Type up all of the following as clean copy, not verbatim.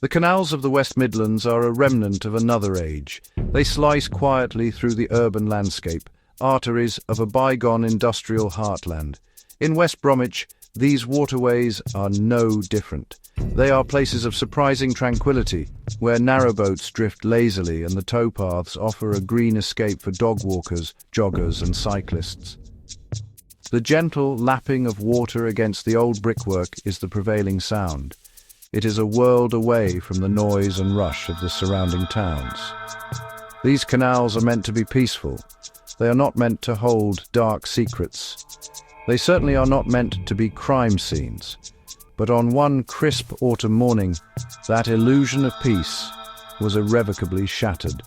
The canals of the West Midlands are a remnant of another age. They slice quietly through the urban landscape, arteries of a bygone industrial heartland. In West Bromwich, these waterways are no different. They are places of surprising tranquility, where narrowboats drift lazily and the towpaths offer a green escape for dog walkers, joggers and cyclists. The gentle lapping of water against the old brickwork is the prevailing sound. It is a world away from the noise and rush of the surrounding towns. These canals are meant to be peaceful. They are not meant to hold dark secrets. They certainly are not meant to be crime scenes. But on one crisp autumn morning, that illusion of peace was irrevocably shattered.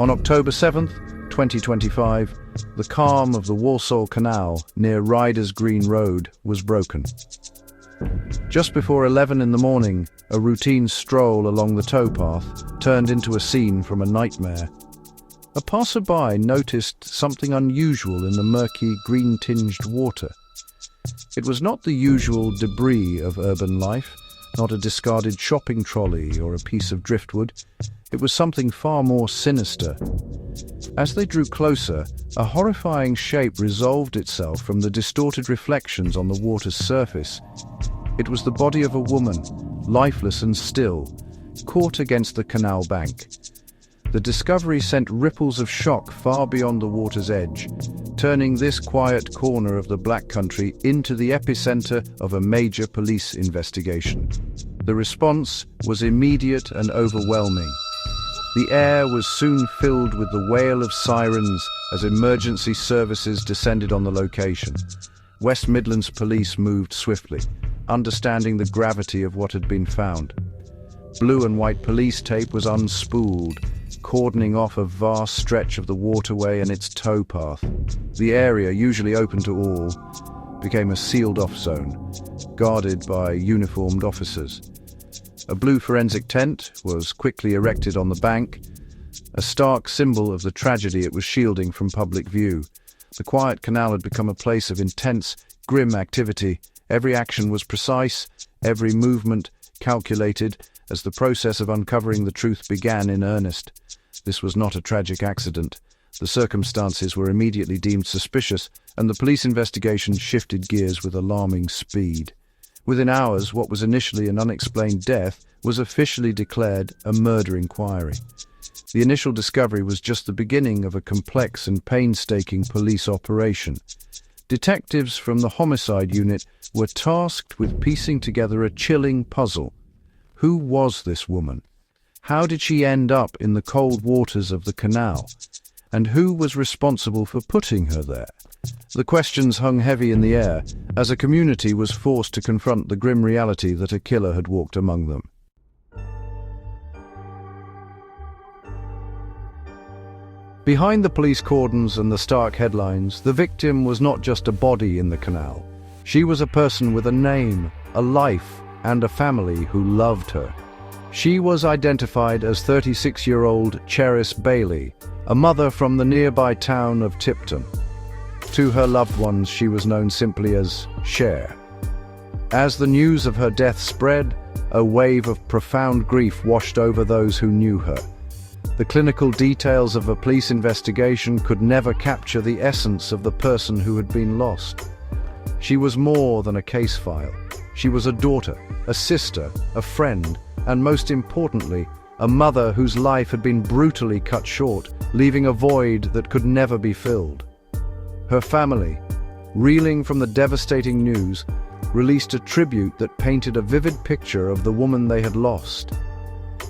On October 7th, 2025, the calm of the Walsall Canal near Ryders Green Road was broken. Just before 11 in the morning, a routine stroll along the towpath turned into a scene from a nightmare. A passerby noticed something unusual in the murky, green-tinged water. It was not the usual debris of urban life, not a discarded shopping trolley or a piece of driftwood. It was something far more sinister. As they drew closer, a horrifying shape resolved itself from the distorted reflections on the water's surface. It was the body of a woman, lifeless and still, caught against the canal bank. The discovery sent ripples of shock far beyond the water's edge, turning this quiet corner of the Black Country into the epicenter of a major police investigation. The response was immediate and overwhelming. The air was soon filled with the wail of sirens as emergency services descended on the location. West Midlands police moved swiftly, understanding the gravity of what had been found. Blue and white police tape was unspooled, cordoning off a vast stretch of the waterway and its towpath. The area, usually open to all, became a sealed-off zone, guarded by uniformed officers. A blue forensic tent was quickly erected on the bank, a stark symbol of the tragedy it was shielding from public view. The quiet canal had become a place of intense, grim activity. Every action was precise, every movement calculated, as the process of uncovering the truth began in earnest. This was not a tragic accident. The circumstances were immediately deemed suspicious, and the police investigation shifted gears with alarming speed. Within hours, what was initially an unexplained death was officially declared a murder inquiry. The initial discovery was just the beginning of a complex and painstaking police operation. Detectives from the homicide unit were tasked with piecing together a chilling puzzle. Who was this woman? How did she end up in the cold waters of the canal? And who was responsible for putting her there? The questions hung heavy in the air, as a community was forced to confront the grim reality that a killer had walked among them. Behind the police cordons and the stark headlines, the victim was not just a body in the canal. She was a person with a name, a life, and a family who loved her. She was identified as 36-year-old Chereiss Bailey, a mother from the nearby town of Tipton. To her loved ones, she was known simply as Cher. As the news of her death spread, a wave of profound grief washed over those who knew her. The clinical details of a police investigation could never capture the essence of the person who had been lost. She was more than a case file. She was a daughter, a sister, a friend, and most importantly, a mother whose life had been brutally cut short, leaving a void that could never be filled. Her family, reeling from the devastating news, released a tribute that painted a vivid picture of the woman they had lost.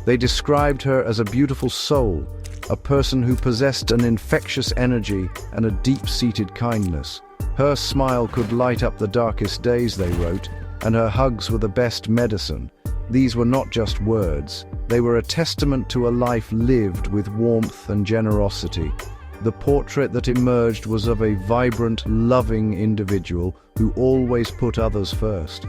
They described her as a beautiful soul, a person who possessed an infectious energy and a deep-seated kindness. Her smile could light up the darkest days, they wrote, and her hugs were the best medicine. These were not just words. They were a testament to a life lived with warmth and generosity. The portrait that emerged was of a vibrant, loving individual who always put others first.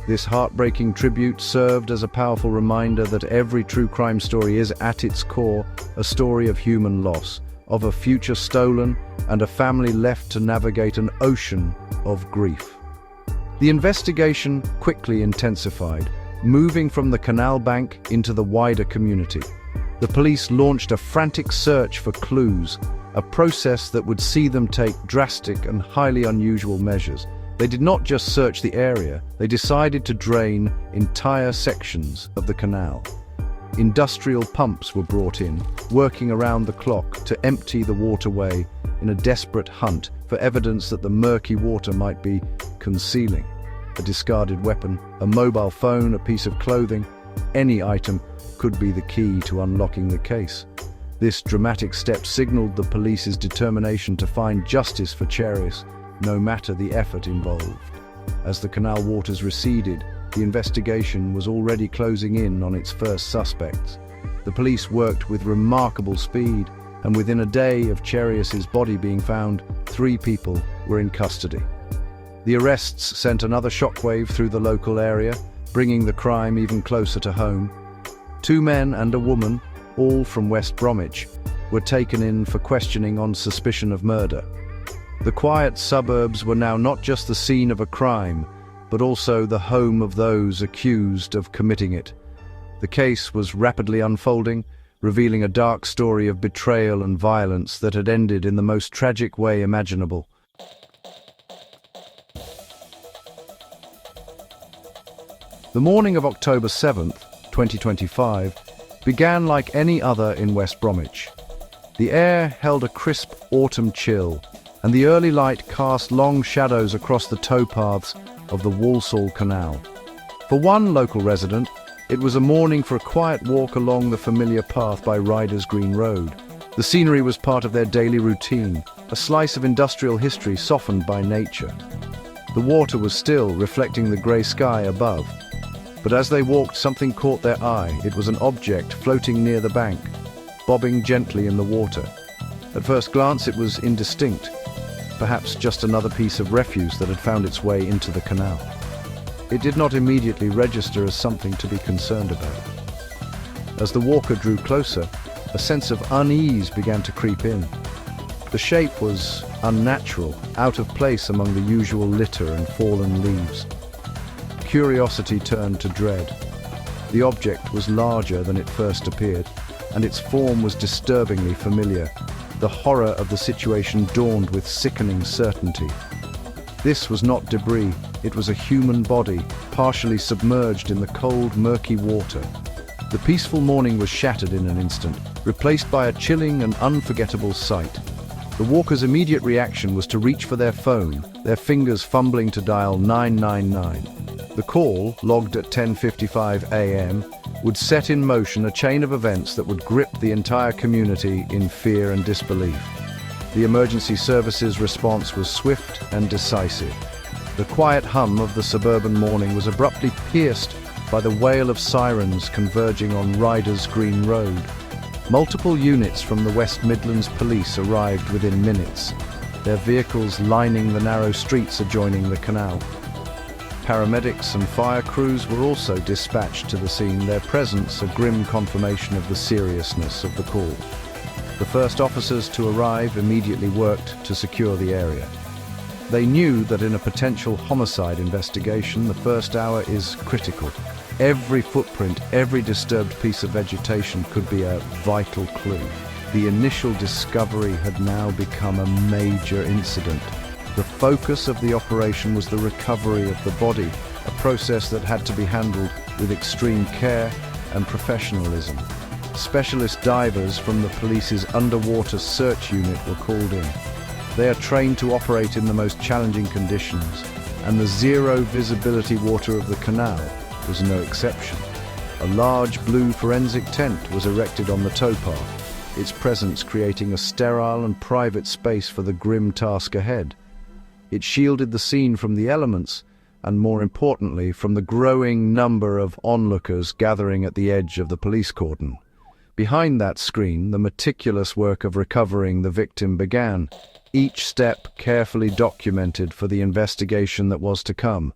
This heartbreaking tribute served as a powerful reminder that every true crime story is, at its core, a story of human loss, of a future stolen, and a family left to navigate an ocean of grief. The investigation quickly intensified. moving from the canal bank into the wider community. The police launched a frantic search for clues, a process that would see them take drastic and highly unusual measures. They did not just search the area, they decided to drain entire sections of the canal. Industrial pumps were brought in, working around the clock to empty the waterway in a desperate hunt for evidence that the murky water might be concealing. A discarded weapon, a mobile phone, a piece of clothing, any item could be the key to unlocking the case. This dramatic step signaled the police's determination to find justice for Chereiss, no matter the effort involved. As the canal waters receded, the investigation was already closing in on its first suspects. The police worked with remarkable speed, and within a day of Chereiss's body being found, 3 people were in custody. The arrests sent another shockwave through the local area, bringing the crime even closer to home. 2 men and a woman, all from West Bromwich, were taken in for questioning on suspicion of murder. The quiet suburbs were now not just the scene of a crime, but also the home of those accused of committing it. The case was rapidly unfolding, revealing a dark story of betrayal and violence that had ended in the most tragic way imaginable. The morning of October 7th, 2025, began like any other in West Bromwich. The air held a crisp autumn chill, and the early light cast long shadows across the towpaths of the Walsall Canal. For one local resident, it was a morning for a quiet walk along the familiar path by Ryders Green Road. The scenery was part of their daily routine, a slice of industrial history softened by nature. The water was still, reflecting the grey sky above. But as they walked, something caught their eye. It was an object floating near the bank, bobbing gently in the water. At first glance, it was indistinct, perhaps just another piece of refuse that had found its way into the canal. It did not immediately register as something to be concerned about. As the walker drew closer, a sense of unease began to creep in. The shape was unnatural, out of place among the usual litter and fallen leaves. Curiosity turned to dread. The object was larger than it first appeared, and its form was disturbingly familiar. The horror of the situation dawned with sickening certainty. This was not debris, it was a human body, partially submerged in the cold, murky water. The peaceful morning was shattered in an instant, replaced by a chilling and unforgettable sight. The walkers' immediate reaction was to reach for their phone, their fingers fumbling to dial 999. The call, logged at 10:55 a.m., would set in motion a chain of events that would grip the entire community in fear and disbelief. The emergency services response was swift and decisive. The quiet hum of the suburban morning was abruptly pierced by the wail of sirens converging on Ryders Green Road. Multiple units from the West Midlands Police arrived within minutes, their vehicles lining the narrow streets adjoining the canal. Paramedics and fire crews were also dispatched to the scene, their presence a grim confirmation of the seriousness of the call. The first officers to arrive immediately worked to secure the area. They knew that in a potential homicide investigation, the first hour is critical. Every footprint, every disturbed piece of vegetation could be a vital clue. The initial discovery had now become a major incident. The focus of the operation was the recovery of the body, a process that had to be handled with extreme care and professionalism. Specialist divers from the police's underwater search unit were called in. They are trained to operate in the most challenging conditions, and the zero visibility water of the canal was no exception. A large blue forensic tent was erected on the towpath, its presence creating a sterile and private space for the grim task ahead. It shielded the scene from the elements, and more importantly, from the growing number of onlookers gathering at the edge of the police cordon. Behind that screen, the meticulous work of recovering the victim began, each step carefully documented for the investigation that was to come.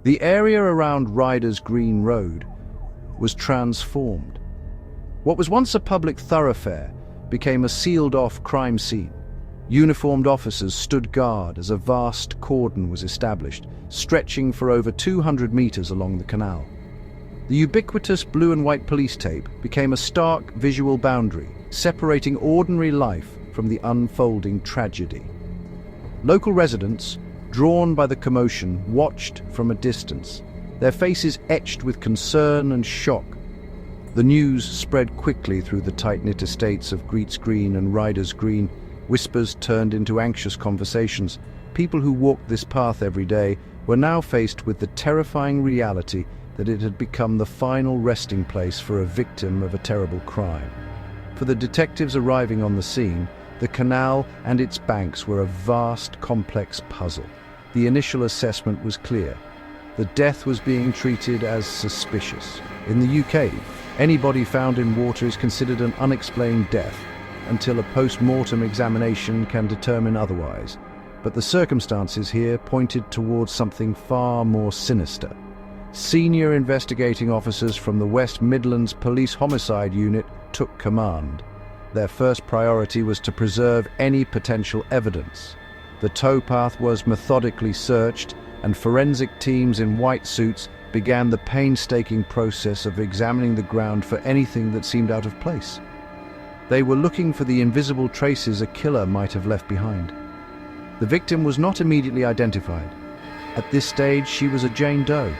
The area around Ryders Green Road was transformed. What was once a public thoroughfare became a sealed-off crime scene. Uniformed officers stood guard as a vast cordon was established, stretching for over 200 meters along the canal. The ubiquitous blue and white police tape became a stark visual boundary, separating ordinary life from the unfolding tragedy. Local residents, drawn by the commotion, watched from a distance, their faces etched with concern and shock. The news spread quickly through the tight-knit estates of Ryders Green and Ryders Green. Whispers turned into anxious conversations. People who walked this path every day were now faced with the terrifying reality that it had become the final resting place for a victim of a terrible crime. For the detectives arriving on the scene, the canal and its banks were a vast, complex puzzle. The initial assessment was clear. The death was being treated as suspicious. In the UK, any body found in water is considered an unexplained death until a post-mortem examination can determine otherwise. But the circumstances here pointed towards something far more sinister. Senior investigating officers from the West Midlands Police Homicide Unit took command. Their first priority was to preserve any potential evidence. The towpath was methodically searched, and forensic teams in white suits began the painstaking process of examining the ground for anything that seemed out of place. They were looking for the invisible traces a killer might have left behind. The victim was not immediately identified. At this stage, she was a Jane Doe,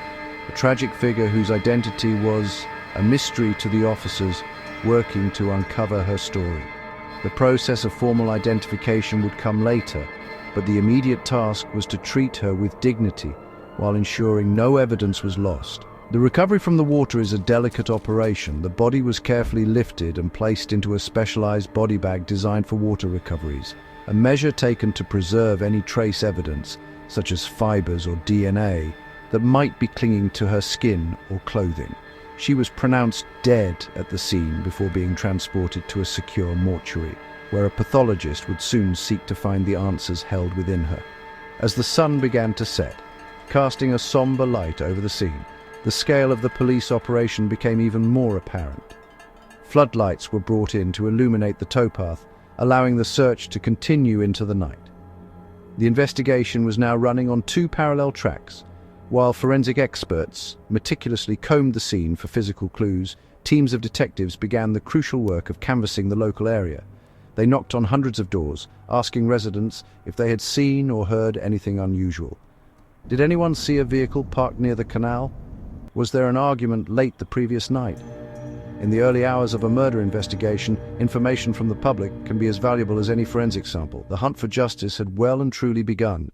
a tragic figure whose identity was a mystery to the officers working to uncover her story. The process of formal identification would come later, but the immediate task was to treat her with dignity while ensuring no evidence was lost. The recovery from the water is a delicate operation. The body was carefully lifted and placed into a specialized body bag designed for water recoveries, a measure taken to preserve any trace evidence, such as fibers or DNA, that might be clinging to her skin or clothing. She was pronounced dead at the scene before being transported to a secure mortuary, where a pathologist would soon seek to find the answers held within her. As the sun began to set, casting a somber light over the scene, the scale of the police operation became even more apparent. Floodlights were brought in to illuminate the towpath, allowing the search to continue into the night. The investigation was now running on two parallel tracks. While forensic experts meticulously combed the scene for physical clues, teams of detectives began the crucial work of canvassing the local area. They knocked on hundreds of doors, asking residents if they had seen or heard anything unusual. Did anyone see a vehicle parked near the canal? Was there an argument late the previous night? In the early hours of a murder investigation, information from the public can be as valuable as any forensic sample. The hunt for justice had well and truly begun.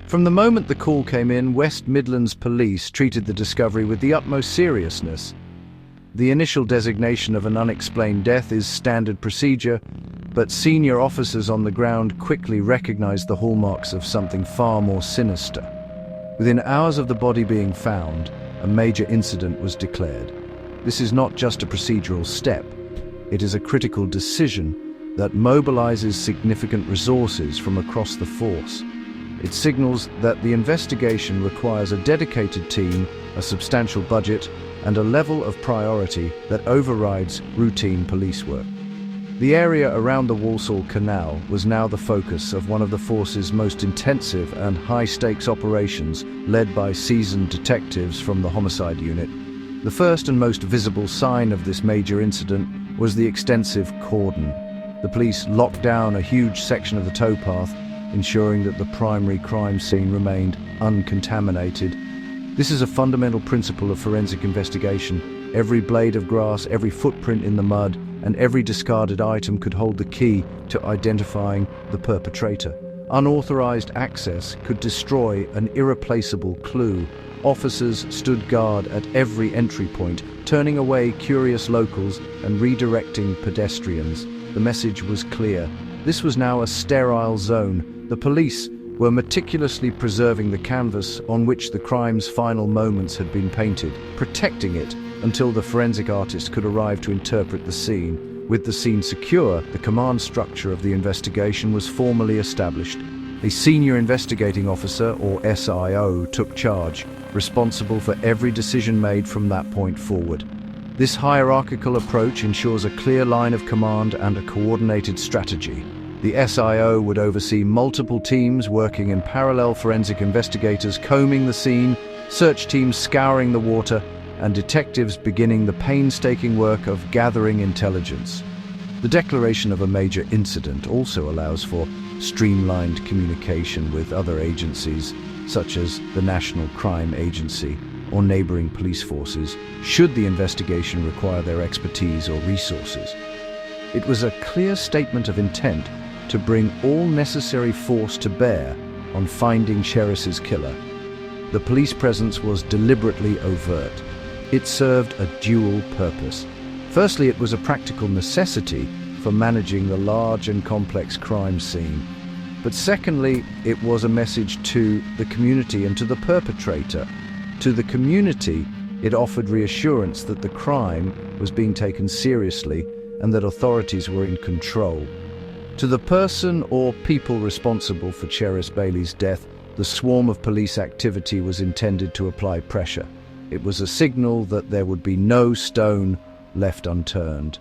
From the moment the call came in, West Midlands Police treated the discovery with the utmost seriousness. The initial designation of an unexplained death is standard procedure, but senior officers on the ground quickly recognized the hallmarks of something far more sinister. Within hours of the body being found, a major incident was declared. This is not just a procedural step, it is a critical decision that mobilizes significant resources from across the force. It signals that the investigation requires a dedicated team, a substantial budget, and a level of priority that overrides routine police work. The area around the Walsall Canal was now the focus of one of the force's most intensive and high-stakes operations, led by seasoned detectives from the homicide unit. The first and most visible sign of this major incident was the extensive cordon. The police locked down a huge section of the towpath, ensuring that the primary crime scene remained uncontaminated. This is a fundamental principle of forensic investigation. Every blade of grass, every footprint in the mud, and every discarded item could hold the key to identifying the perpetrator. Unauthorized access could destroy an irreplaceable clue. Officers stood guard at every entry point, turning away curious locals and redirecting pedestrians. The message was clear. This was now a sterile zone. The police were meticulously preserving the canvas on which the crime's final moments had been painted, protecting it until the forensic artist could arrive to interpret the scene. With the scene secure, the command structure of the investigation was formally established. A senior investigating officer, or SIO, took charge, responsible for every decision made from that point forward. This hierarchical approach ensures a clear line of command and a coordinated strategy. The SIO would oversee multiple teams working in parallel, forensic investigators combing the scene, search teams scouring the water, and detectives beginning the painstaking work of gathering intelligence. The declaration of a major incident also allows for streamlined communication with other agencies, such as the National Crime Agency or neighboring police forces, should the investigation require their expertise or resources. It was a clear statement of intent to bring all necessary force to bear on finding Chereiss's killer. The police presence was deliberately overt. It served a dual purpose. Firstly, it was a practical necessity for managing the large and complex crime scene. But secondly, it was a message to the community and to the perpetrator. To the community, it offered reassurance that the crime was being taken seriously and that authorities were in control. To the person or people responsible for Chereiss Bailey's death, the swarm of police activity was intended to apply pressure. It was a signal that there would be no stone left unturned.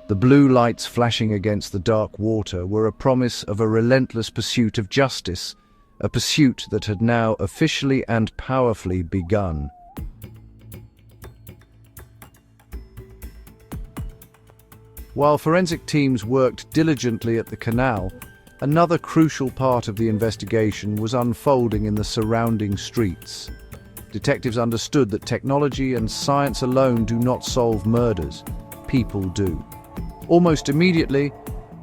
The blue lights flashing against the dark water were a promise of a relentless pursuit of justice, a pursuit that had now officially and powerfully begun. While forensic teams worked diligently at the canal, another crucial part of the investigation was unfolding in the surrounding streets. Detectives understood that technology and science alone do not solve murders. People do. Almost immediately,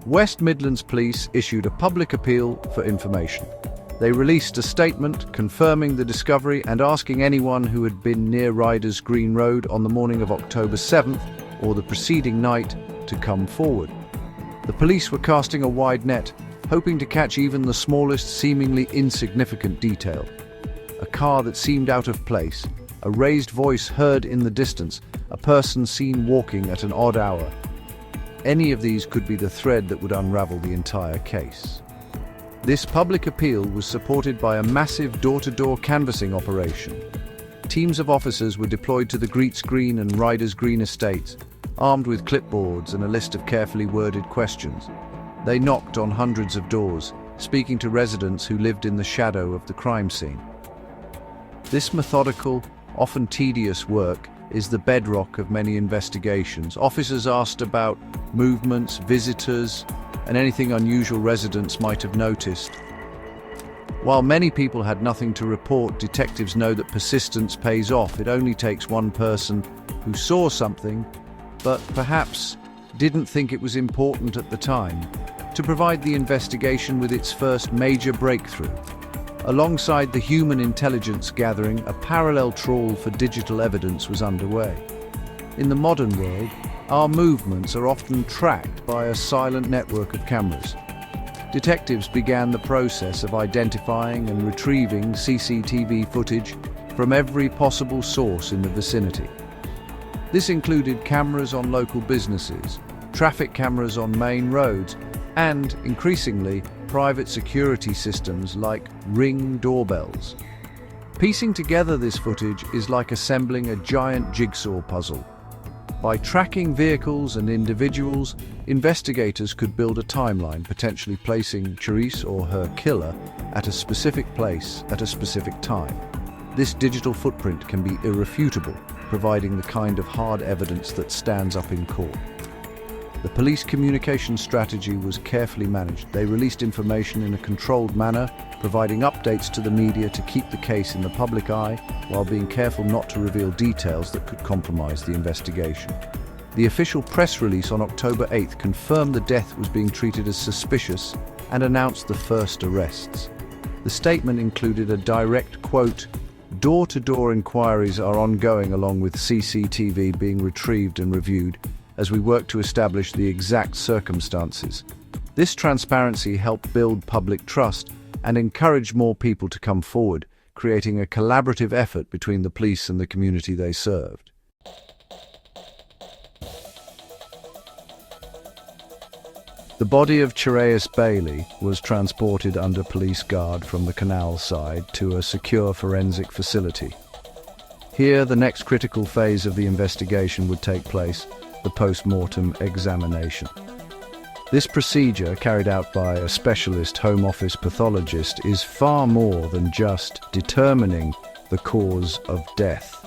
West Midlands Police issued a public appeal for information. They released a statement confirming the discovery and asking anyone who had been near Ryders Green Road on the morning of October 7th or the preceding night to come forward. The police were casting a wide net, hoping to catch even the smallest, seemingly insignificant detail. A car that seemed out of place, a raised voice heard in the distance, a person seen walking at an odd hour. Any of these could be the thread that would unravel the entire case. This public appeal was supported by a massive door-to-door canvassing operation. Teams of officers were deployed to the Ryders Green and Ryders Green estates, armed with clipboards and a list of carefully worded questions. They knocked on hundreds of doors, speaking to residents who lived in the shadow of the crime scene. This methodical, often tedious work is the bedrock of many investigations. Officers asked about movements, visitors, and anything unusual residents might have noticed. While many people had nothing to report, detectives know that persistence pays off. It only takes one person who saw something, but perhaps didn't think it was important at the time, to provide the investigation with its first major breakthrough. Alongside the human intelligence gathering, a parallel trawl for digital evidence was underway. In the modern world, our movements are often tracked by a silent network of cameras. Detectives began the process of identifying and retrieving CCTV footage from every possible source in the vicinity. This included cameras on local businesses, traffic cameras on main roads, and, increasingly, private security systems like Ring doorbells. Piecing together this footage is like assembling a giant jigsaw puzzle. By tracking vehicles and individuals, investigators could build a timeline, potentially placing Chereiss or her killer at a specific place at a specific time. This digital footprint can be irrefutable, providing the kind of hard evidence that stands up in court. The police communication strategy was carefully managed. They released information in a controlled manner, providing updates to the media to keep the case in the public eye, while being careful not to reveal details that could compromise the investigation. The official press release on October 8th confirmed the death was being treated as suspicious and announced the first arrests. The statement included a direct quote, "Door-to-door inquiries are ongoing along with CCTV being retrieved and reviewed as we work to establish the exact circumstances." This transparency helped build public trust and encourage more people to come forward, creating a collaborative effort between the police and the community they served. The body of Chereiss Bailey was transported under police guard from the canal side to a secure forensic facility. Here, the next critical phase of the investigation would take place, the post-mortem examination. This procedure, carried out by a specialist Home Office pathologist, is far more than just determining the cause of death.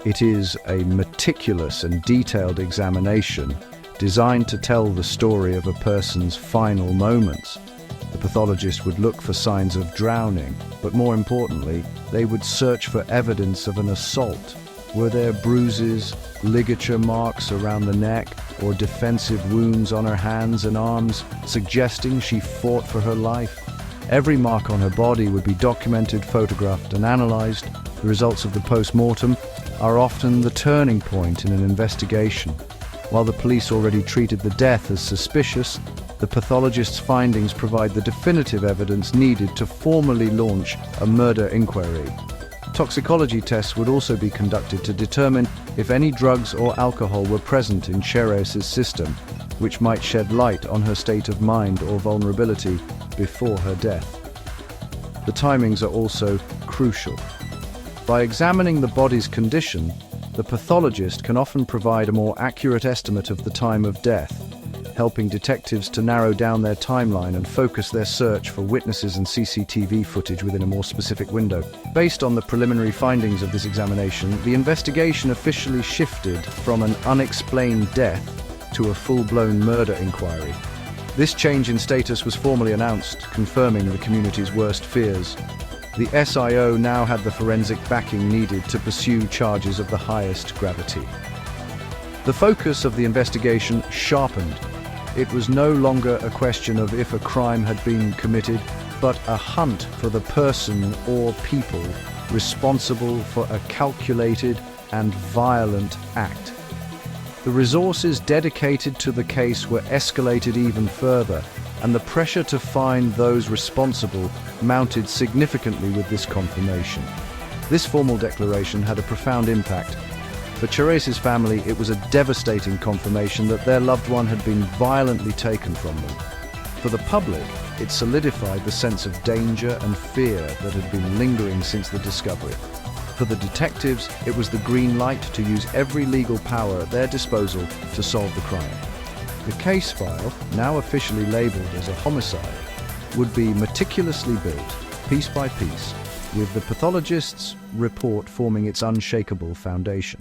It is a meticulous and detailed examination designed to tell the story of a person's final moments. The pathologist would look for signs of drowning, but more importantly, they would search for evidence of an assault. Were there bruises, ligature marks around the neck, or defensive wounds on her hands and arms, suggesting she fought for her life? Every mark on her body would be documented, photographed, and analyzed. The results of the post-mortem are often the turning point in an investigation. While the police already treated the death as suspicious, the pathologist's findings provide the definitive evidence needed to formally launch a murder inquiry. Toxicology tests would also be conducted to determine if any drugs or alcohol were present in Chereiss's system, which might shed light on her state of mind or vulnerability before her death. The timings are also crucial. By examining the body's condition, the pathologist can often provide a more accurate estimate of the time of death, helping detectives to narrow down their timeline and focus their search for witnesses and CCTV footage within a more specific window. Based on the preliminary findings of this examination, the investigation officially shifted from an unexplained death to a full-blown murder inquiry. This change in status was formally announced, confirming the community's worst fears. The SIO now had the forensic backing needed to pursue charges of the highest gravity. The focus of the investigation sharpened. It was no longer a question of if a crime had been committed, but a hunt for the person or people responsible for a calculated and violent act. The resources dedicated to the case were escalated even further, and the pressure to find those responsible mounted significantly with this confirmation. This formal declaration had a profound impact. For Chereiss's family, it was a devastating confirmation that their loved one had been violently taken from them. For the public, it solidified the sense of danger and fear that had been lingering since the discovery. For the detectives, it was the green light to use every legal power at their disposal to solve the crime. The case file, now officially labelled as a homicide, would be meticulously built, piece by piece, with the pathologist's report forming its unshakable foundation.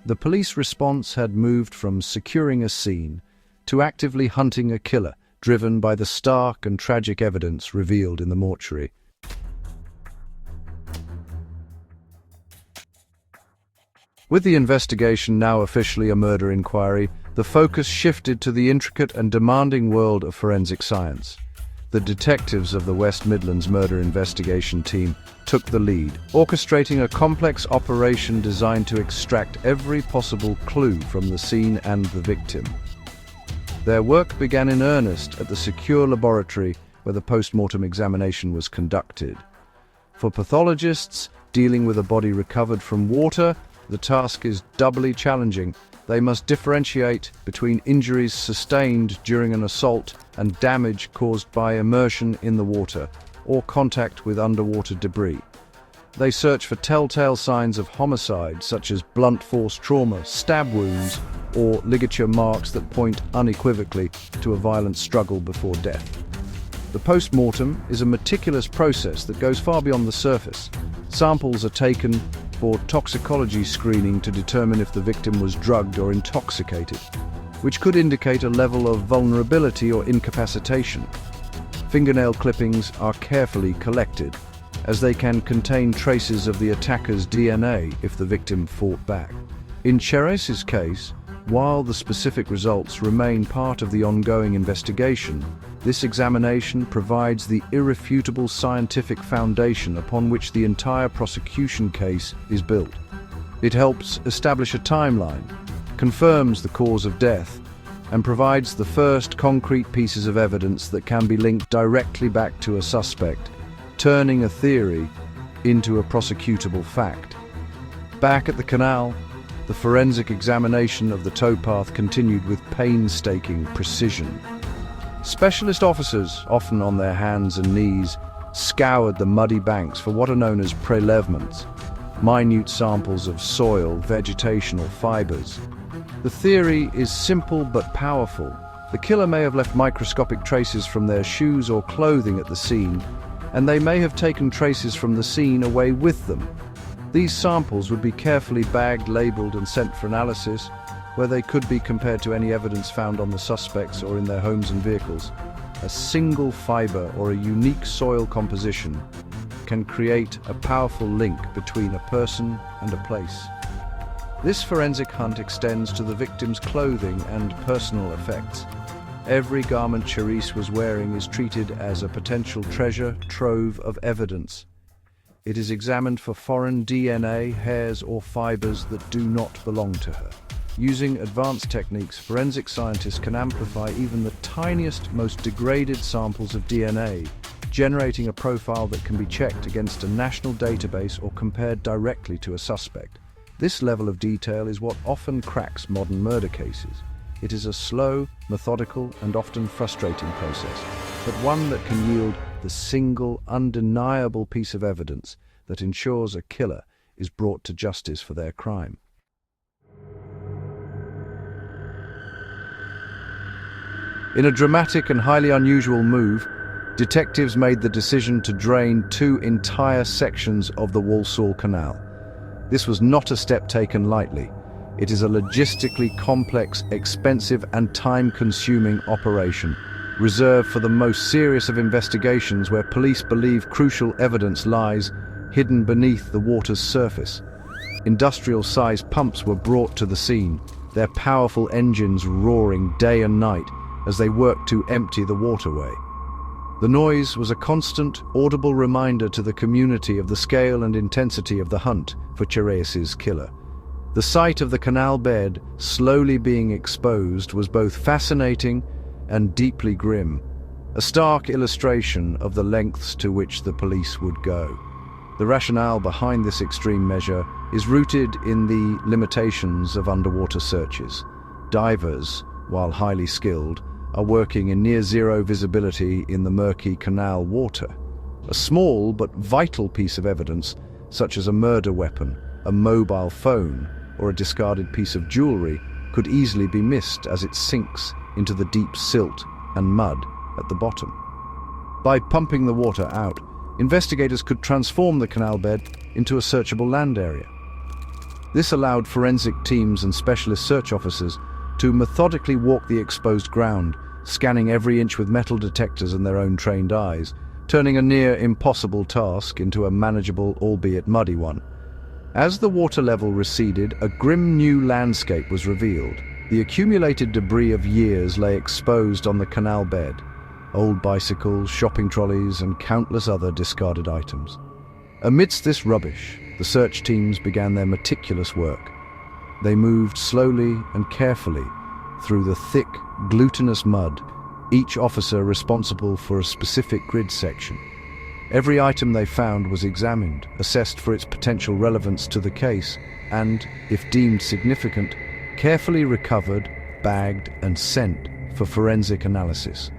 The police response had moved from securing a scene to actively hunting a killer, driven by the stark and tragic evidence revealed in the mortuary. With the investigation now officially a murder inquiry, the focus shifted to the intricate and demanding world of forensic science. The detectives of the West Midlands Murder Investigation Team took the lead, orchestrating a complex operation designed to extract every possible clue from the scene and the victim. Their work began in earnest at the secure laboratory where the post-mortem examination was conducted. For pathologists dealing with a body recovered from water, the task is doubly challenging. They must differentiate between injuries sustained during an assault and damage caused by immersion in the water or contact with underwater debris. They search for telltale signs of homicide, such as blunt force trauma, stab wounds, or ligature marks that point unequivocally to a violent struggle before death. The post-mortem is a meticulous process that goes far beyond the surface. Samples are taken for toxicology screening to determine if the victim was drugged or intoxicated, which could indicate a level of vulnerability or incapacitation. Fingernail clippings are carefully collected, as they can contain traces of the attacker's DNA if the victim fought back. In Chereiss's case, while the specific results remain part of the ongoing investigation, this examination provides the irrefutable scientific foundation upon which the entire prosecution case is built. It helps establish a timeline, confirms the cause of death, and provides the first concrete pieces of evidence that can be linked directly back to a suspect, turning a theory into a prosecutable fact. Back at the canal, the forensic examination of the towpath continued with painstaking precision. Specialist officers, often on their hands and knees, scoured the muddy banks for what are known as prelèvements, minute samples of soil, vegetation, or fibers. The theory is simple but powerful. The killer may have left microscopic traces from their shoes or clothing at the scene, and they may have taken traces from the scene away with them. These samples would be carefully bagged, labeled, and sent for analysis, where they could be compared to any evidence found on the suspects or in their homes and vehicles. A single fiber or a unique soil composition can create a powerful link between a person and a place. This forensic hunt extends to the victim's clothing and personal effects. Every garment Chereiss was wearing is treated as a potential treasure trove of evidence. It is examined for foreign DNA, hairs, or fibers that do not belong to her. Using advanced techniques, forensic scientists can amplify even the tiniest, most degraded samples of DNA, generating a profile that can be checked against a national database or compared directly to a suspect. This level of detail is what often cracks modern murder cases. It is a slow, methodical, and often frustrating process, but one that can yield the single, undeniable piece of evidence that ensures a killer is brought to justice for their crime. In a dramatic and highly unusual move, detectives made the decision to drain 2 entire sections of the Walsall Canal. This was not a step taken lightly. It is a logistically complex, expensive, and time-consuming operation, reserved for the most serious of investigations where police believe crucial evidence lies hidden beneath the water's surface. Industrial-sized pumps were brought to the scene, their powerful engines roaring day and night as they worked to empty the waterway. The noise was a constant, audible reminder to the community of the scale and intensity of the hunt for Chereiss's killer. The sight of the canal bed slowly being exposed was both fascinating and deeply grim, a stark illustration of the lengths to which the police would go. The rationale behind this extreme measure is rooted in the limitations of underwater searches. Divers, while highly skilled, are working in near-zero visibility in the murky canal water. A small but vital piece of evidence, such as a murder weapon, a mobile phone, or a discarded piece of jewelry, could easily be missed as it sinks into the deep silt and mud at the bottom. By pumping the water out, investigators could transform the canal bed into a searchable land area. This allowed forensic teams and specialist search officers to methodically walk the exposed ground, scanning every inch with metal detectors and their own trained eyes, turning a near-impossible task into a manageable, albeit muddy one. As the water level receded, a grim new landscape was revealed. The accumulated debris of years lay exposed on the canal bed. Old bicycles, shopping trolleys, and countless other discarded items. Amidst this rubbish, the search teams began their meticulous work. They moved slowly and carefully through the thick, glutinous mud, each officer responsible for a specific grid section. Every item they found was examined, assessed for its potential relevance to the case, and, if deemed significant, carefully recovered, bagged, and sent for forensic analysis.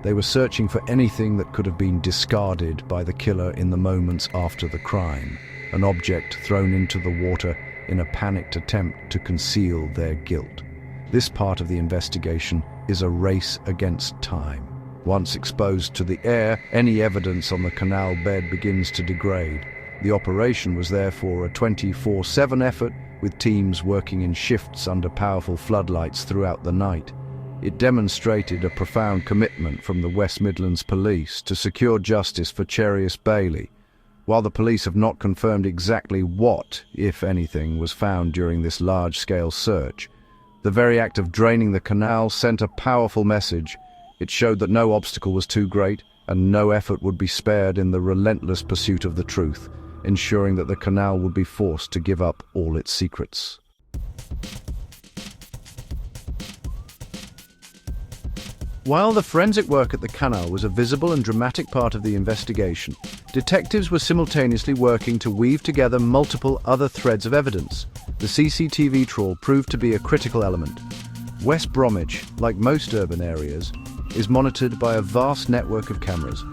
They were searching for anything that could have been discarded by the killer in the moments after the crime, an object thrown into the water in a panicked attempt to conceal their guilt. This part of the investigation is a race against time. Once exposed to the air, any evidence on the canal bed begins to degrade. The operation was therefore a 24/7 effort, with teams working in shifts under powerful floodlights throughout the night. It demonstrated a profound commitment from the West Midlands Police to secure justice for Chereiss Bailey. While the police have not confirmed exactly what, if anything, was found during this large-scale search, the very act of draining the canal sent a powerful message. It showed that no obstacle was too great and no effort would be spared in the relentless pursuit of the truth, ensuring that the canal would be forced to give up all its secrets. While the forensic work at the canal was a visible and dramatic part of the investigation, detectives were simultaneously working to weave together multiple other threads of evidence. The CCTV trawl proved to be a critical element. West Bromwich, like most urban areas, is monitored by a vast network of cameras.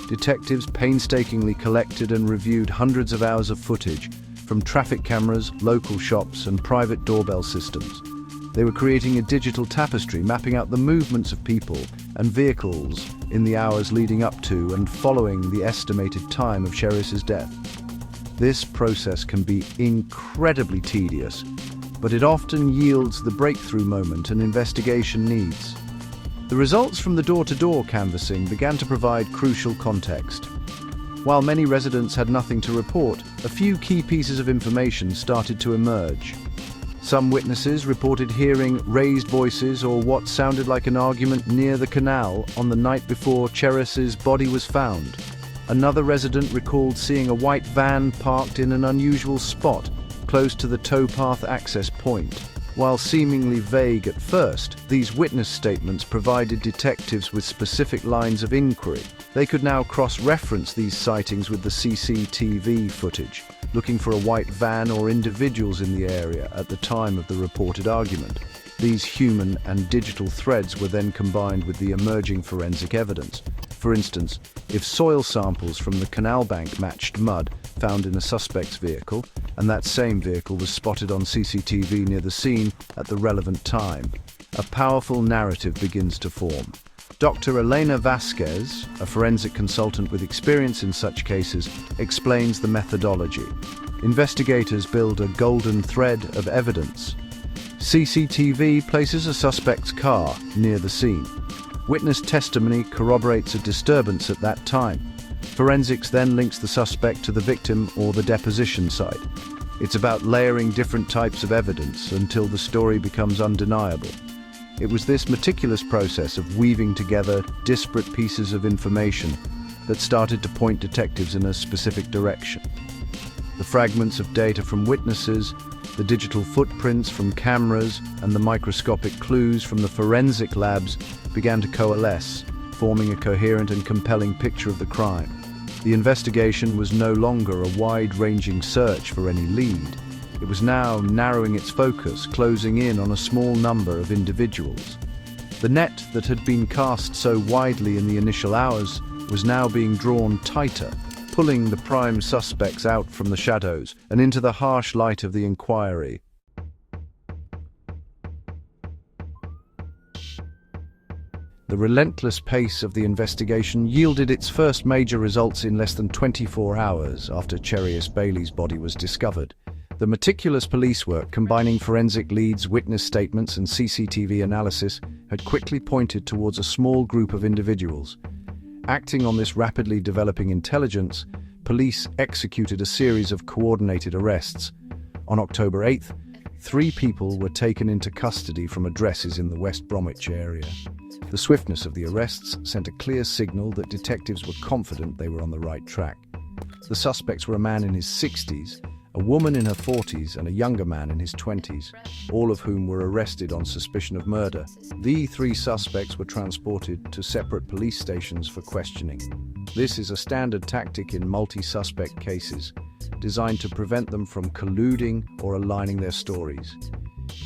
Detectives painstakingly collected and reviewed hundreds of hours of footage, from traffic cameras, local shops, and private doorbell systems. They were creating a digital tapestry mapping out the movements of people and vehicles in the hours leading up to and following the estimated time of Chereiss's death. This process can be incredibly tedious, but it often yields the breakthrough moment an investigation needs. The results from the door-to-door canvassing began to provide crucial context. While many residents had nothing to report, a few key pieces of information started to emerge. Some witnesses reported hearing raised voices or what sounded like an argument near the canal on the night before Chereiss's body was found. Another resident recalled seeing a white van parked in an unusual spot close to the towpath access point. While seemingly vague at first, these witness statements provided detectives with specific lines of inquiry. They could now cross-reference these sightings with the CCTV footage, looking for a white van or individuals in the area at the time of the reported argument. These human and digital threads were then combined with the emerging forensic evidence. For instance, if soil samples from the canal bank matched mud found in a suspect's vehicle, and that same vehicle was spotted on CCTV near the scene at the relevant time, a powerful narrative begins to form. Dr. Elena Vasquez, a forensic consultant with experience in such cases, explains the methodology. Investigators build a golden thread of evidence. CCTV places a suspect's car near the scene. Witness testimony corroborates a disturbance at that time. Forensics then links the suspect to the victim or the deposition site. It's about layering different types of evidence until the story becomes undeniable. It was this meticulous process of weaving together disparate pieces of information that started to point detectives in a specific direction. The fragments of data from witnesses, the digital footprints from cameras, and the microscopic clues from the forensic labs began to coalesce, forming a coherent and compelling picture of the crime. The investigation was no longer a wide-ranging search for any lead. It was now narrowing its focus, closing in on a small number of individuals. The net that had been cast so widely in the initial hours was now being drawn tighter, pulling the prime suspects out from the shadows and into the harsh light of the inquiry. The relentless pace of the investigation yielded its first major results in less than 24 hours after Chereiss Bailey's body was discovered. The meticulous police work, combining forensic leads, witness statements, and CCTV analysis, had quickly pointed towards a small group of individuals. Acting on this rapidly developing intelligence, police executed a series of coordinated arrests. On October 8th, 3 people were taken into custody from addresses in the West Bromwich area. The swiftness of the arrests sent a clear signal that detectives were confident they were on the right track. The suspects were a man in his 60s, a woman in her 40s, and a younger man in his 20s, all of whom were arrested on suspicion of murder. The 3 suspects were transported to separate police stations for questioning. This is a standard tactic in multi-suspect cases, designed to prevent them from colluding or aligning their stories.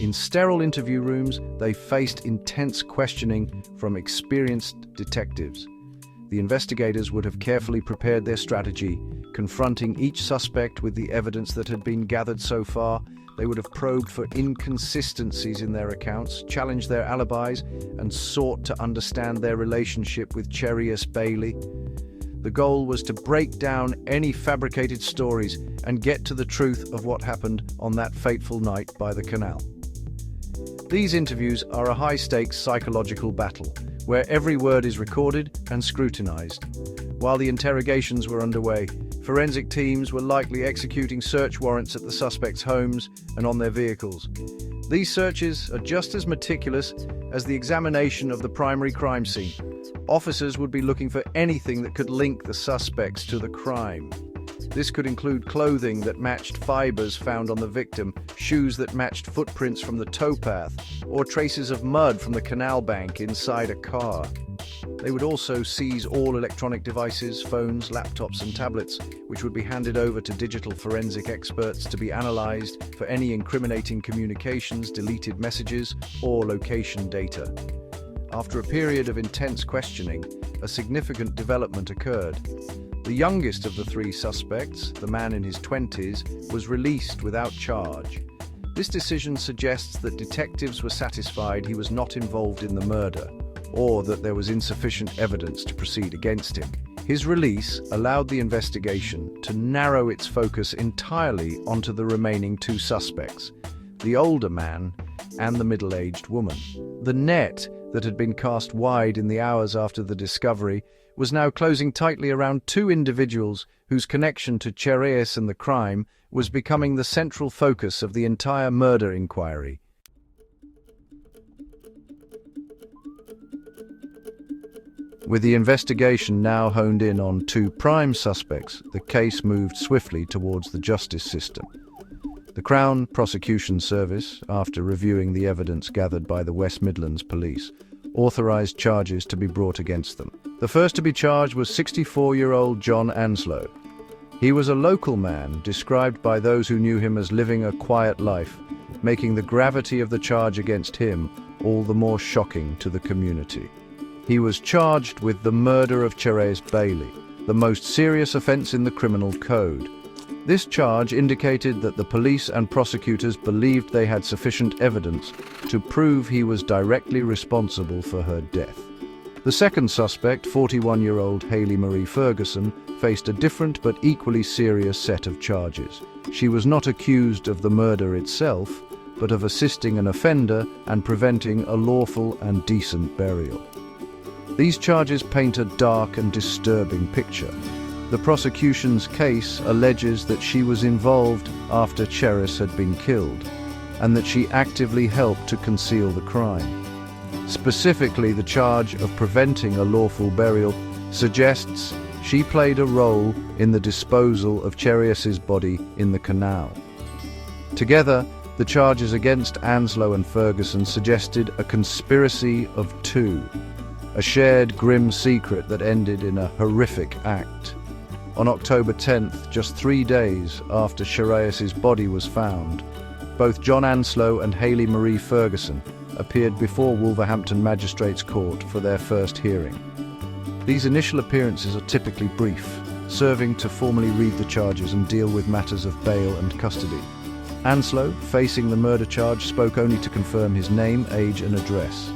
In sterile interview rooms, they faced intense questioning from experienced detectives. The investigators would have carefully prepared their strategy, confronting each suspect with the evidence that had been gathered so far. They would have probed for inconsistencies in their accounts, challenged their alibis, and sought to understand their relationship with Chereiss Bailey. The goal was to break down any fabricated stories and get to the truth of what happened on that fateful night by the canal. These interviews are a high-stakes psychological battle, where every word is recorded and scrutinized. While the interrogations were underway, forensic teams were likely executing search warrants at the suspects' homes and on their vehicles. These searches are just as meticulous as the examination of the primary crime scene. Officers would be looking for anything that could link the suspects to the crime. This could include clothing that matched fibers found on the victim, shoes that matched footprints from the towpath, or traces of mud from the canal bank inside a car. They would also seize all electronic devices, phones, laptops, and tablets, which would be handed over to digital forensic experts to be analyzed for any incriminating communications, deleted messages, or location data. After a period of intense questioning, a significant development occurred. The youngest of the three suspects, the man in his 20s, was released without charge. This decision suggests that detectives were satisfied he was not involved in the murder, or that there was insufficient evidence to proceed against him. His release allowed the investigation to narrow its focus entirely onto the remaining two suspects, the older man and the middle-aged woman. The net that had been cast wide in the hours after the discovery was now closing tightly around two individuals whose connection to Chereiss and the crime was becoming the central focus of the entire murder inquiry. With the investigation now honed in on two prime suspects, the case moved swiftly towards the justice system. The Crown Prosecution Service, after reviewing the evidence gathered by the West Midlands Police, authorised charges to be brought against them. The first to be charged was 64-year-old John Anslow. He was a local man, described by those who knew him as living a quiet life, making the gravity of the charge against him all the more shocking to the community. He was charged with the murder of Chereiss Bailey, the most serious offence in the criminal code. This charge indicated that the police and prosecutors believed they had sufficient evidence to prove he was directly responsible for her death. The second suspect, 41-year-old Hayley-Marie Ferguson, faced a different but equally serious set of charges. She was not accused of the murder itself, but of assisting an offender and preventing a lawful and decent burial. These charges paint a dark and disturbing picture. The prosecution's case alleges that she was involved after Chereiss had been killed, and that she actively helped to conceal the crime. Specifically, the charge of preventing a lawful burial suggests she played a role in the disposal of Chereiss's body in the canal. Together, the charges against Anslow and Ferguson suggested a conspiracy of two, a shared grim secret that ended in a horrific act. On October 10th, just 3 days after Chereiss's body was found, both John Anslow and Hayley-Marie Ferguson appeared before Wolverhampton Magistrates Court for their first hearing. These initial appearances are typically brief, serving to formally read the charges and deal with matters of bail and custody. Anslow, facing the murder charge, spoke only to confirm his name, age and address.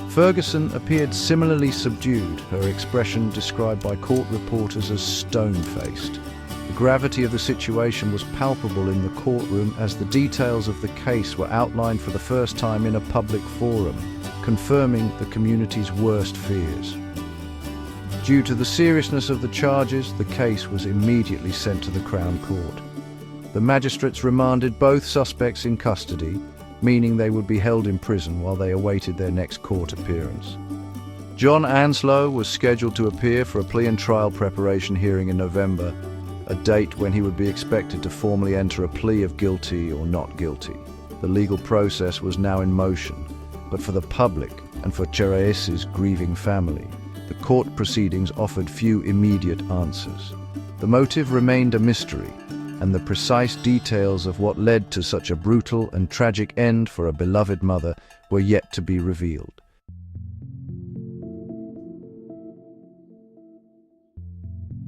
Ferguson appeared similarly subdued, her expression described by court reporters as stone-faced. The gravity of the situation was palpable in the courtroom as the details of the case were outlined for the first time in a public forum, confirming the community's worst fears. Due to the seriousness of the charges, the case was immediately sent to the Crown Court. The magistrates remanded both suspects in custody, meaning they would be held in prison while they awaited their next court appearance. John Anslow was scheduled to appear for a plea and trial preparation hearing in November, a date when he would be expected to formally enter a plea of guilty or not guilty. The legal process was now in motion, but for the public and for Chereiss's grieving family, the court proceedings offered few immediate answers. The motive remained a mystery, and the precise details of what led to such a brutal and tragic end for a beloved mother were yet to be revealed.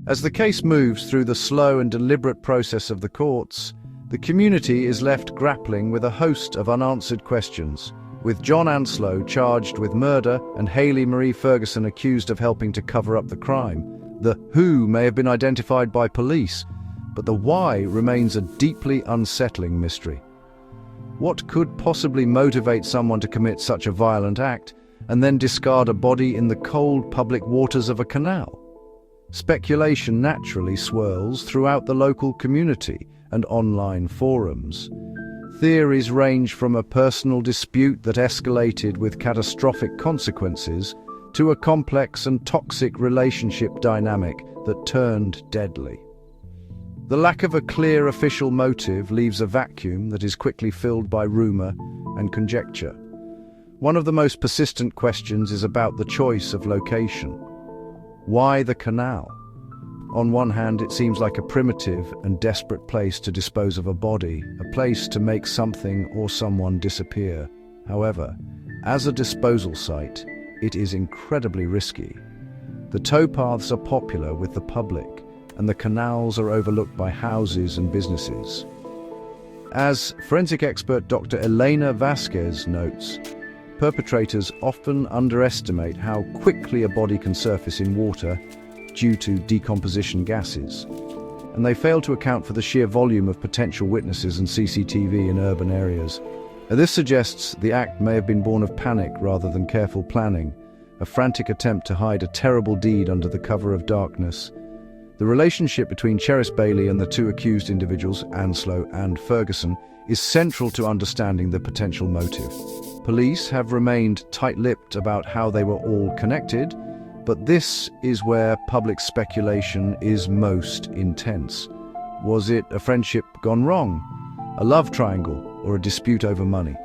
As the case moves through the slow and deliberate process of the courts, the community is left grappling with a host of unanswered questions, with John Anslow charged with murder and Hayley-Marie Ferguson accused of helping to cover up the crime. The who may have been identified by police, but the why remains a deeply unsettling mystery. What could possibly motivate someone to commit such a violent act and then discard a body in the cold public waters of a canal? Speculation naturally swirls throughout the local community and online forums. Theories range from a personal dispute that escalated with catastrophic consequences to a complex and toxic relationship dynamic that turned deadly. The lack of a clear official motive leaves a vacuum that is quickly filled by rumour and conjecture. One of the most persistent questions is about the choice of location. Why the canal? On one hand, it seems like a primitive and desperate place to dispose of a body, a place to make something or someone disappear. However, as a disposal site, it is incredibly risky. The towpaths are popular with the public, and the canals are overlooked by houses and businesses. As forensic expert Dr. Elena Vasquez notes, perpetrators often underestimate how quickly a body can surface in water due to decomposition gases, and they fail to account for the sheer volume of potential witnesses and CCTV in urban areas. This suggests the act may have been born of panic rather than careful planning, a frantic attempt to hide a terrible deed under the cover of darkness. The relationship between Chereiss Bailey and the two accused individuals, Anslow and Ferguson, is central to understanding the potential motive. Police have remained tight-lipped about how they were all connected, but this is where public speculation is most intense. Was it a friendship gone wrong, a love triangle, or a dispute over money?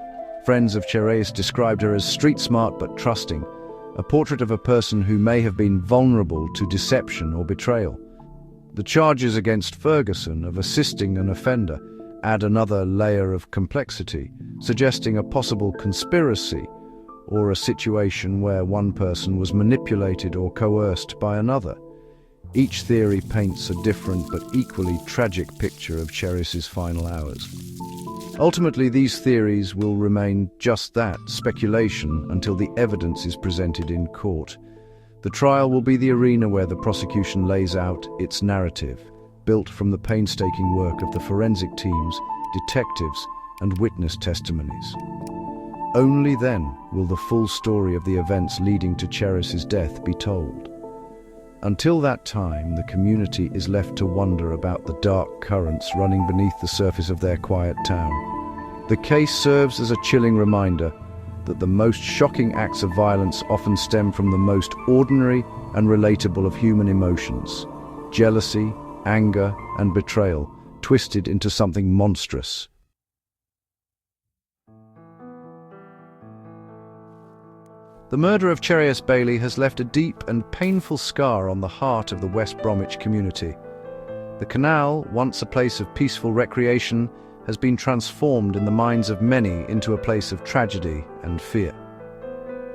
Friends of Chereiss described her as street-smart but trusting, a portrait of a person who may have been vulnerable to deception or betrayal. The charges against Ferguson of assisting an offender add another layer of complexity, suggesting a possible conspiracy or a situation where one person was manipulated or coerced by another. Each theory paints a different but equally tragic picture of Chereiss's final hours. Ultimately, these theories will remain just that, speculation, until the evidence is presented in court. The trial will be the arena where the prosecution lays out its narrative, built from the painstaking work of the forensic teams, detectives, and witness testimonies. Only then will the full story of the events leading to Chereiss's death be told. Until that time, the community is left to wonder about the dark currents running beneath the surface of their quiet town. The case serves as a chilling reminder that the most shocking acts of violence often stem from the most ordinary and relatable of human emotions: jealousy, anger, and betrayal, twisted into something monstrous. The murder of Chereiss Bailey has left a deep and painful scar on the heart of the West Bromwich community. The canal, once a place of peaceful recreation, has been transformed in the minds of many into a place of tragedy and fear.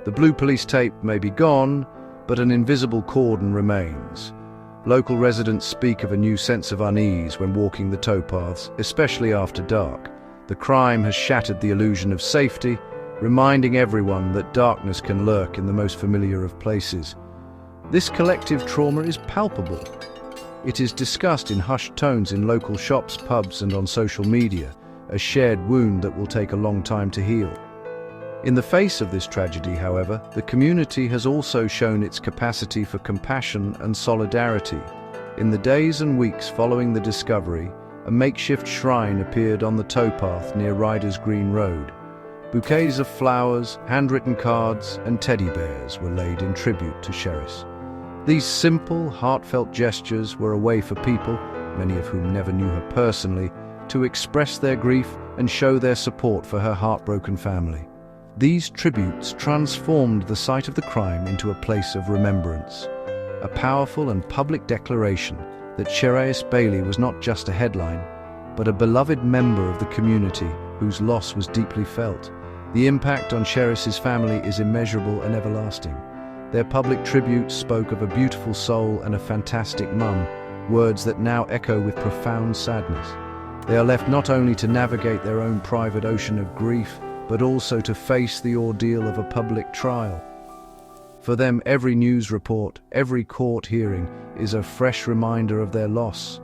The blue police tape may be gone, but an invisible cordon remains. Local residents speak of a new sense of unease when walking the towpaths, especially after dark. The crime has shattered the illusion of safety, reminding everyone that darkness can lurk in the most familiar of places. This collective trauma is palpable. It is discussed in hushed tones in local shops, pubs, and on social media, a shared wound that will take a long time to heal. In the face of this tragedy, however, the community has also shown its capacity for compassion and solidarity. In the days and weeks following the discovery, a makeshift shrine appeared on the towpath near Ryders Green Road. Bouquets of flowers, handwritten cards, and teddy bears were laid in tribute to Chereiss. These simple, heartfelt gestures were a way for people, many of whom never knew her personally, to express their grief and show their support for her heartbroken family. These tributes transformed the site of the crime into a place of remembrance, a powerful and public declaration that Chereiss Bailey was not just a headline, but a beloved member of the community whose loss was deeply felt. The impact on Chereiss's family is immeasurable and everlasting. Their public tributes spoke of a beautiful soul and a fantastic mum, words that now echo with profound sadness. They are left not only to navigate their own private ocean of grief, but also to face the ordeal of a public trial. For them, every news report, every court hearing is a fresh reminder of their loss.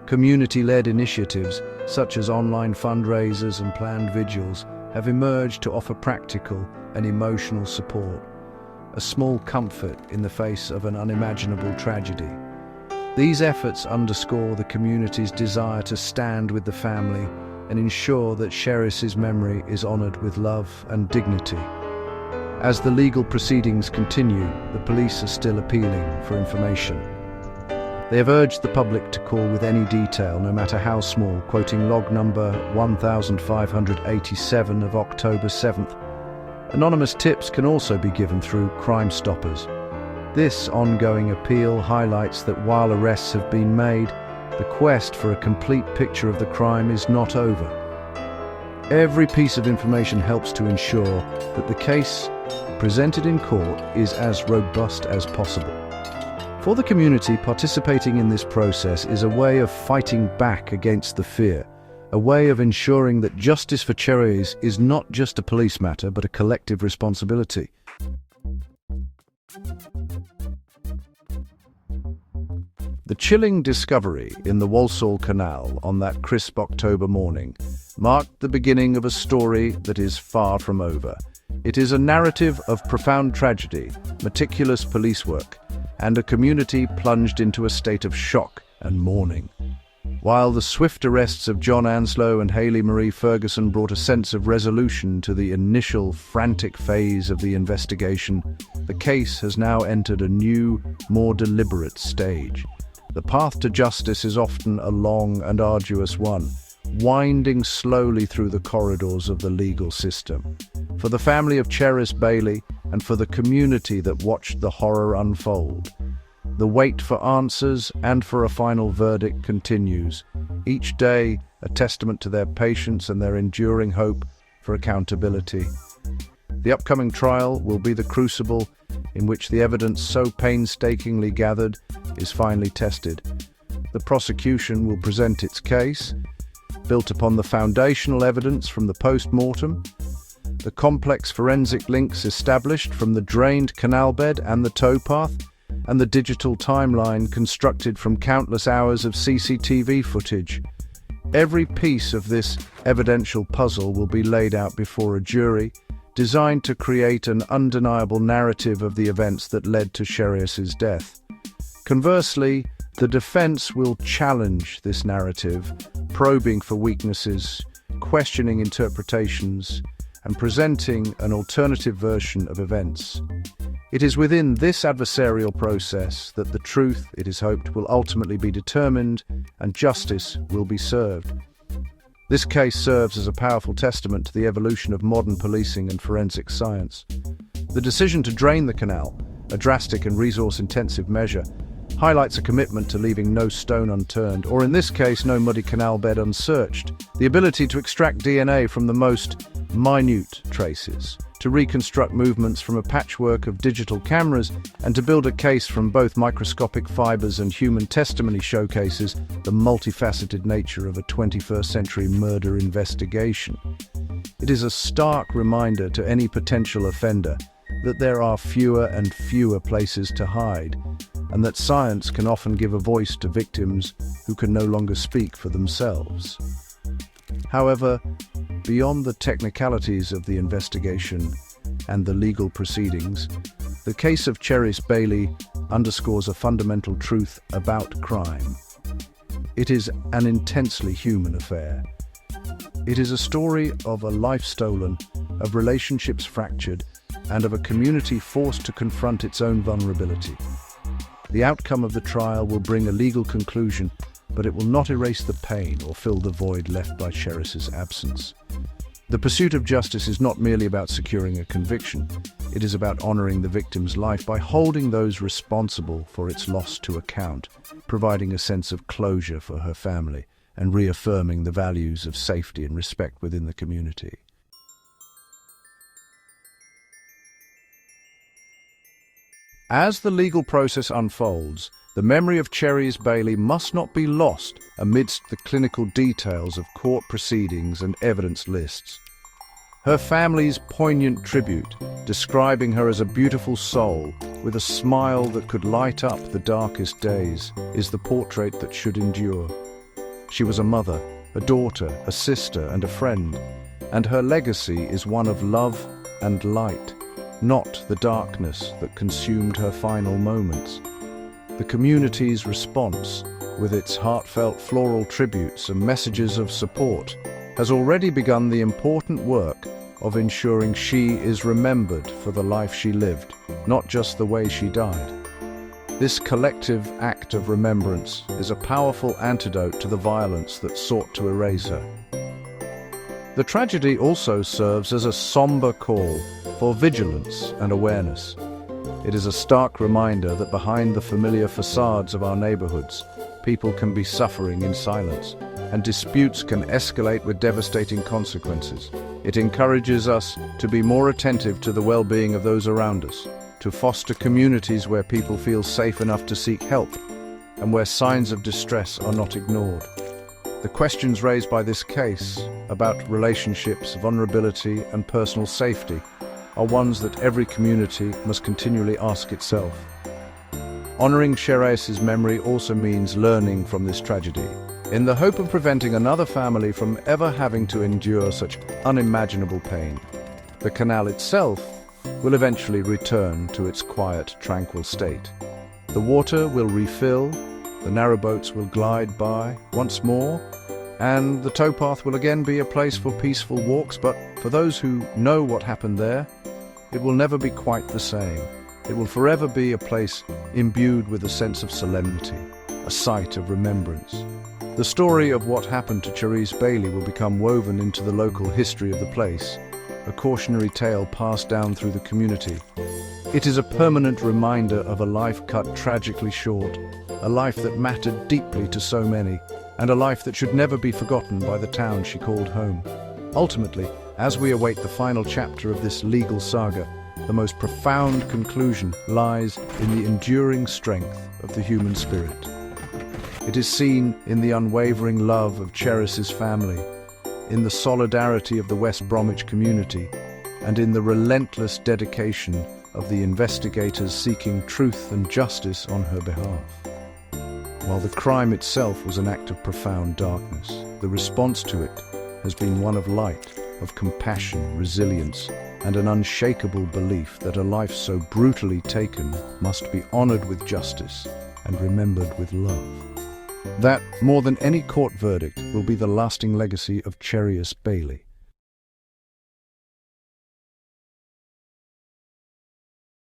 Community-led initiatives, such as online fundraisers and planned vigils, have emerged to offer practical and emotional support, a small comfort in the face of an unimaginable tragedy. These efforts underscore the community's desire to stand with the family and ensure that Chereiss's memory is honored with love and dignity. As the legal proceedings continue, the police are still appealing for information. They have urged the public to call with any detail, no matter how small, quoting log number 1587 of October 7th. Anonymous tips can also be given through Crime Stoppers. This ongoing appeal highlights that while arrests have been made, the quest for a complete picture of the crime is not over. Every piece of information helps to ensure that the case presented in court is as robust as possible. For the community, participating in this process is a way of fighting back against the fear, a way of ensuring that justice for Chereiss is not just a police matter, but a collective responsibility. The chilling discovery in the Walsall Canal on that crisp October morning marked the beginning of a story that is far from over. It is a narrative of profound tragedy, meticulous police work, and a community plunged into a state of shock and mourning. While the swift arrests of John Anslow and Hayley-Marie Ferguson brought a sense of resolution to the initial frantic phase of the investigation, the case has now entered a new, more deliberate stage. The path to justice is often a long and arduous one, winding slowly through the corridors of the legal system. For the family of Chereiss Bailey and for the community that watched the horror unfold, the wait for answers and for a final verdict continues, each day a testament to their patience and their enduring hope for accountability. The upcoming trial will be the crucible in which the evidence so painstakingly gathered is finally tested. The prosecution will present its case, built upon the foundational evidence from the post-mortem, the complex forensic links established from the drained canal bed and the towpath, and the digital timeline constructed from countless hours of CCTV footage. Every piece of this evidential puzzle will be laid out before a jury, designed to create an undeniable narrative of the events that led to Chereiss's death. Conversely, the defense will challenge this narrative, probing for weaknesses, questioning interpretations, and presenting an alternative version of events. It is within this adversarial process that the truth, it is hoped, will ultimately be determined and justice will be served. This case serves as a powerful testament to the evolution of modern policing and forensic science. The decision to drain the canal, a drastic and resource-intensive measure, highlights a commitment to leaving no stone unturned, or in this case, no muddy canal bed unsearched. The ability to extract DNA from the most minute traces, to reconstruct movements from a patchwork of digital cameras, and to build a case from both microscopic fibers and human testimony showcases the multifaceted nature of a 21st century murder investigation. It is a stark reminder to any potential offender that there are fewer and fewer places to hide, and that science can often give a voice to victims who can no longer speak for themselves. However, beyond the technicalities of the investigation and the legal proceedings, the case of Chereiss Bailey underscores a fundamental truth about crime. It is an intensely human affair. It is a story of a life stolen, of relationships fractured, and of a community forced to confront its own vulnerability. The outcome of the trial will bring a legal conclusion, but it will not erase the pain or fill the void left by Chereiss's absence. The pursuit of justice is not merely about securing a conviction. It is about honoring the victim's life by holding those responsible for its loss to account, providing a sense of closure for her family, and reaffirming the values of safety and respect within the community. As the legal process unfolds, the memory of Chereiss Bailey must not be lost amidst the clinical details of court proceedings and evidence lists. Her family's poignant tribute, describing her as a beautiful soul with a smile that could light up the darkest days, is the portrait that should endure. She was a mother, a daughter, a sister, and a friend, and her legacy is one of love and light, not the darkness that consumed her final moments. The community's response, with its heartfelt floral tributes and messages of support, has already begun the important work of ensuring she is remembered for the life she lived, not just the way she died. This collective act of remembrance is a powerful antidote to the violence that sought to erase her. The tragedy also serves as a somber call for vigilance and awareness. It is a stark reminder that behind the familiar facades of our neighborhoods, people can be suffering in silence, and disputes can escalate with devastating consequences. It encourages us to be more attentive to the well-being of those around us, to foster communities where people feel safe enough to seek help and where signs of distress are not ignored. The questions raised by this case about relationships, vulnerability, and personal safety are ones that every community must continually ask itself. Honoring Chereiss's memory also means learning from this tragedy, in the hope of preventing another family from ever having to endure such unimaginable pain. The canal itself will eventually return to its quiet, tranquil state. The water will refill, the narrowboats will glide by once more, and the towpath will again be a place for peaceful walks, but for those who know what happened there, it will never be quite the same. It will forever be a place imbued with a sense of solemnity, a site of remembrance. The story of what happened to Chereiss Bailey will become woven into the local history of the place, a cautionary tale passed down through the community. It is a permanent reminder of a life cut tragically short, a life that mattered deeply to so many, and a life that should never be forgotten by the town she called home. Ultimately, as we await the final chapter of this legal saga, the most profound conclusion lies in the enduring strength of the human spirit. It is seen in the unwavering love of Chereiss's family, in the solidarity of the West Bromwich community, and in the relentless dedication of the investigators seeking truth and justice on her behalf. While the crime itself was an act of profound darkness, the response to it has been one of light, of compassion, resilience, and an unshakable belief that a life so brutally taken must be honored with justice and remembered with love. That, more than any court verdict, will be the lasting legacy of Chereiss Bailey.